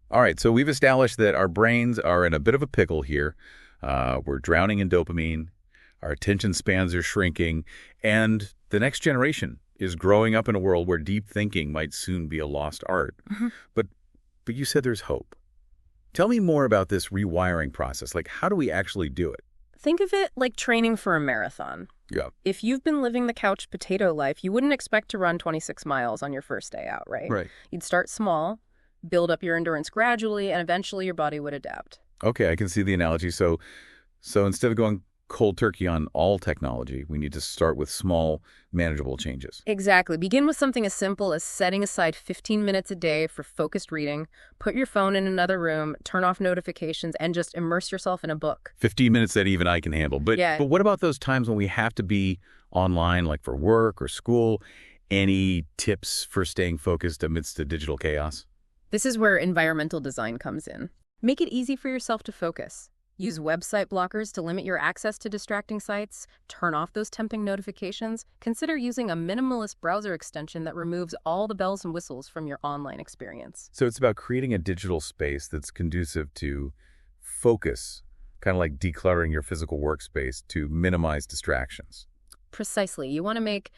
All right, so we've established that our brains are in a bit of a pickle here. We're drowning in dopamine. Our attention spans are shrinking. And the next generation is growing up in a world where deep thinking might soon be a lost art. But you said there's hope. Tell me more about this rewiring process. Like, how do we actually do it? Think of it like training for a marathon. Yeah. If you've been living the couch potato life, you wouldn't expect to run 26 miles on your first day out, right? Right. You'd start small, build up your endurance gradually, and eventually your body would adapt. Okay, I can see the analogy. So instead of going cold turkey on all technology, we need to start with small, manageable changes. Exactly. Begin with something as simple as setting aside 15 minutes a day for focused reading, put your phone in another room, turn off notifications, and just immerse yourself in a book. 15 minutes that even I can handle. But what about those times when we have to be online, like for work or school? Any tips for staying focused amidst the digital chaos? This is where environmental design comes in. Make it easy for yourself to focus. Use website blockers to limit your access to distracting sites. Turn off those tempting notifications. Consider using a minimalist browser extension that removes all the bells and whistles from your online experience. So it's about creating a digital space that's conducive to focus, kind of like decluttering your physical workspace to minimize distractions. Precisely. You want to make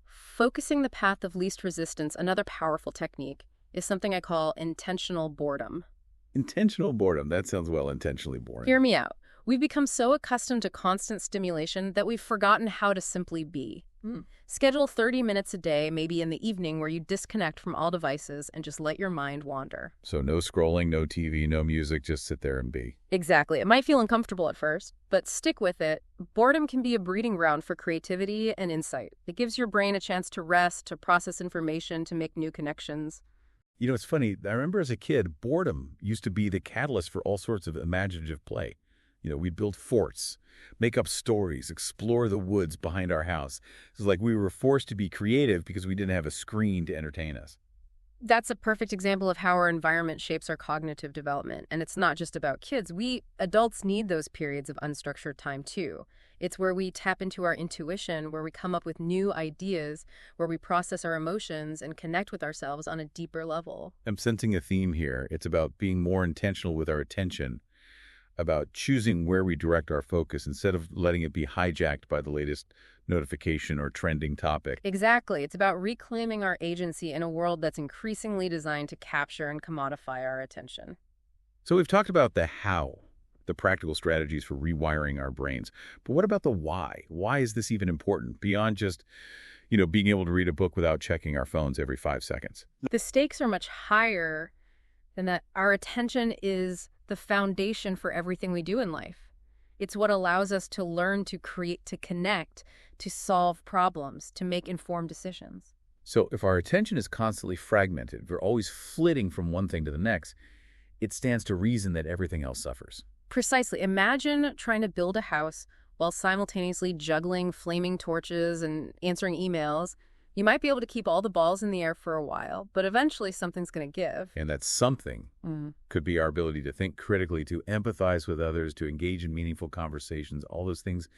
focusing the path of least resistance. Another powerful technique is something I call intentional boredom. Intentional boredom. That sounds intentionally boring. Hear me out. We've become so accustomed to constant stimulation that we've forgotten how to simply be. Schedule 30 minutes a day, maybe in the evening, where you disconnect from all devices and just let your mind wander. So no scrolling, no TV, no music, just sit there and be. Exactly. It might feel uncomfortable at first, but stick with it. Boredom can be a breeding ground for creativity and insight. It gives your brain a chance to rest, to process information, to make new connections. You know, it's funny. I remember as a kid, boredom used to be the catalyst for all sorts of imaginative play. You know, we'd build forts, make up stories, explore the woods behind our house. It was like we were forced to be creative because we didn't have a screen to entertain us. That's a perfect example of how our environment shapes our cognitive development. And it's not just about kids. We adults need those periods of unstructured time too. It's where we tap into our intuition, where we come up with new ideas, where we process our emotions and connect with ourselves on a deeper level. I'm sensing a theme here. It's about being more intentional with our attention, about choosing where we direct our focus instead of letting it be hijacked by the latest notification or trending topic. Exactly. It's about reclaiming our agency in a world that's increasingly designed to capture and commodify our attention. So we've talked about the how, the practical strategies for rewiring our brains. But what about the why? Why is this even important beyond just, being able to read a book without checking our phones every 5 seconds? The stakes are much higher than that. Our attention is the foundation for everything we do in life. It's what allows us to learn, to create, to connect, to solve problems, to make informed decisions. So if our attention is constantly fragmented, if we're always flitting from one thing to the next, it stands to reason that everything else suffers. Precisely. Imagine trying to build a house while simultaneously juggling flaming torches and answering emails. You might be able to keep all the balls in the air for a while, but eventually something's going to give. And that something could be our ability to think critically, to empathize with others, to engage in meaningful conversations, all those things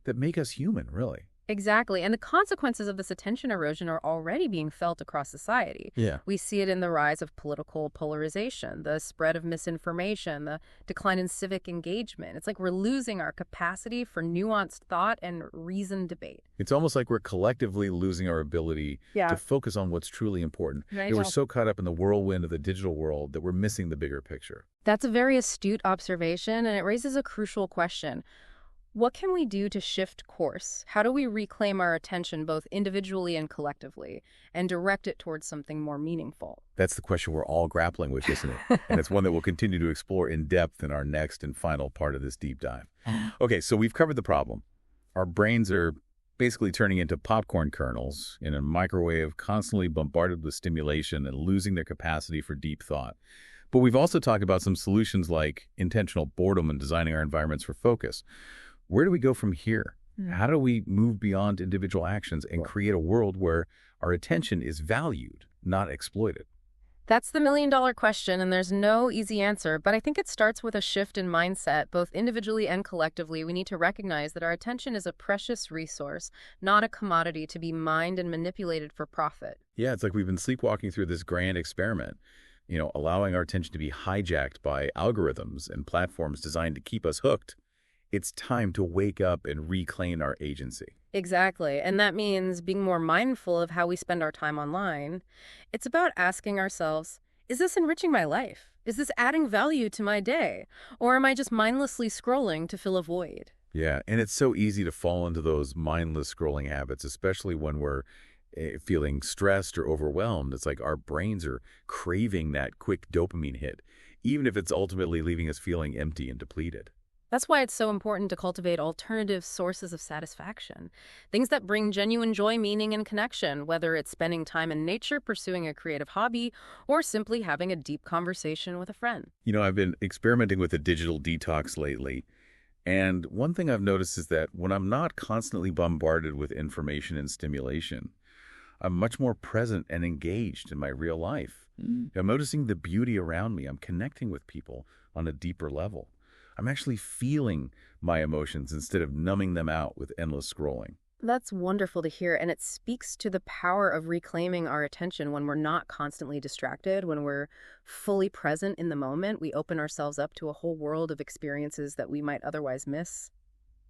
that make us human, really. Exactly. And the consequences of this attention erosion are already being felt across society. Yeah. We see it in the rise of political polarization, the spread of misinformation, the decline in civic engagement. It's like we're losing our capacity for nuanced thought and reasoned debate. It's almost like we're collectively losing our ability to focus on what's truly important. We're so caught up in the whirlwind of the digital world that we're missing the bigger picture. That's a very astute observation, and it raises a crucial question. What can we do to shift course? How do we reclaim our attention both individually and collectively and direct it towards something more meaningful? That's the question we're all grappling with, isn't it? And it's one that we'll continue to explore in depth in our next and final part of this deep dive. Okay, so we've covered the problem. Our brains are basically turning into popcorn kernels in a microwave, constantly bombarded with stimulation and losing their capacity for deep thought. But we've also talked about some solutions like intentional boredom and designing our environments for focus. Where do we go from here? How do we move beyond individual actions and create a world where our attention is valued, not exploited? That's the million-dollar question, and there's no easy answer, but I think it starts with a shift in mindset, both individually and collectively. We need to recognize that our attention is a precious resource, not a commodity to be mined and manipulated for profit. Yeah, it's like we've been sleepwalking through this grand experiment, allowing our attention to be hijacked by algorithms and platforms designed to keep us hooked. It's time to wake up and reclaim our agency. Exactly. And that means being more mindful of how we spend our time online. It's about asking ourselves, is this enriching my life? Is this adding value to my day? Or am I just mindlessly scrolling to fill a void? Yeah, and it's so easy to fall into those mindless scrolling habits, especially when we're feeling stressed or overwhelmed. It's like our brains are craving that quick dopamine hit, even if it's ultimately leaving us feeling empty and depleted. That's why it's so important to cultivate alternative sources of satisfaction. Things that bring genuine joy, meaning, and connection, whether it's spending time in nature, pursuing a creative hobby, or simply having a deep conversation with a friend. I've been experimenting with a digital detox lately. And one thing I've noticed is that when I'm not constantly bombarded with information and stimulation, I'm much more present and engaged in my real life. I'm noticing the beauty around me. I'm connecting with people on a deeper level. I'm actually feeling my emotions instead of numbing them out with endless scrolling. That's wonderful to hear, and it speaks to the power of reclaiming our attention when we're not constantly distracted, when we're fully present in the moment. We open ourselves up to a whole world of experiences that we might otherwise miss.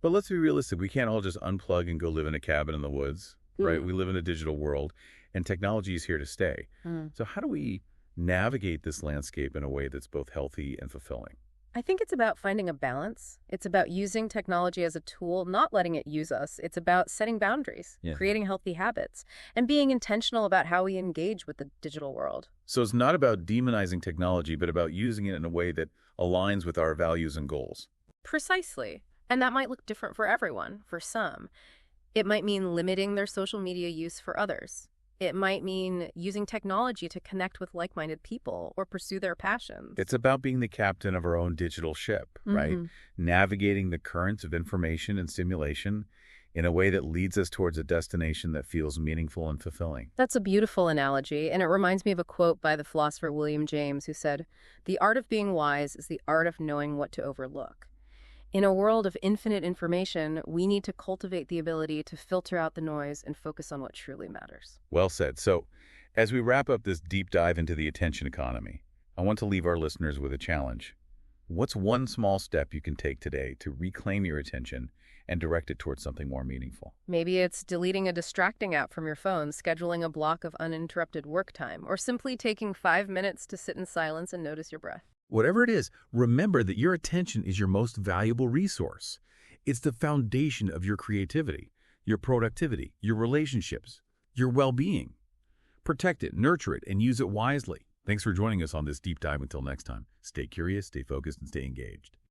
But let's be realistic. We can't all just unplug and go live in a cabin in the woods, right? We live in a digital world, and technology is here to stay. So how do we navigate this landscape in a way that's both healthy and fulfilling? I think it's about finding a balance. It's about using technology as a tool, not letting it use us. It's about setting boundaries, creating healthy habits, and being intentional about how we engage with the digital world. So it's not about demonizing technology, but about using it in a way that aligns with our values and goals. Precisely. And that might look different for everyone. For some, it might mean limiting their social media use. For others, it might mean using technology to connect with like-minded people or pursue their passions. It's about being the captain of our own digital ship, right? Navigating the currents of information and stimulation in a way that leads us towards a destination that feels meaningful and fulfilling. That's a beautiful analogy, and it reminds me of a quote by the philosopher William James, who said, "The art of being wise is the art of knowing what to overlook." In a world of infinite information, we need to cultivate the ability to filter out the noise and focus on what truly matters. Well said. So, as we wrap up this deep dive into the attention economy, I want to leave our listeners with a challenge. What's one small step you can take today to reclaim your attention and direct it towards something more meaningful? Maybe it's deleting a distracting app from your phone, scheduling a block of uninterrupted work time, or simply taking 5 minutes to sit in silence and notice your breath. Whatever it is, remember that your attention is your most valuable resource. It's the foundation of your creativity, your productivity, your relationships, your well-being. Protect it, nurture it, and use it wisely. Thanks for joining us on this deep dive. Until next time, stay curious, stay focused, and stay engaged.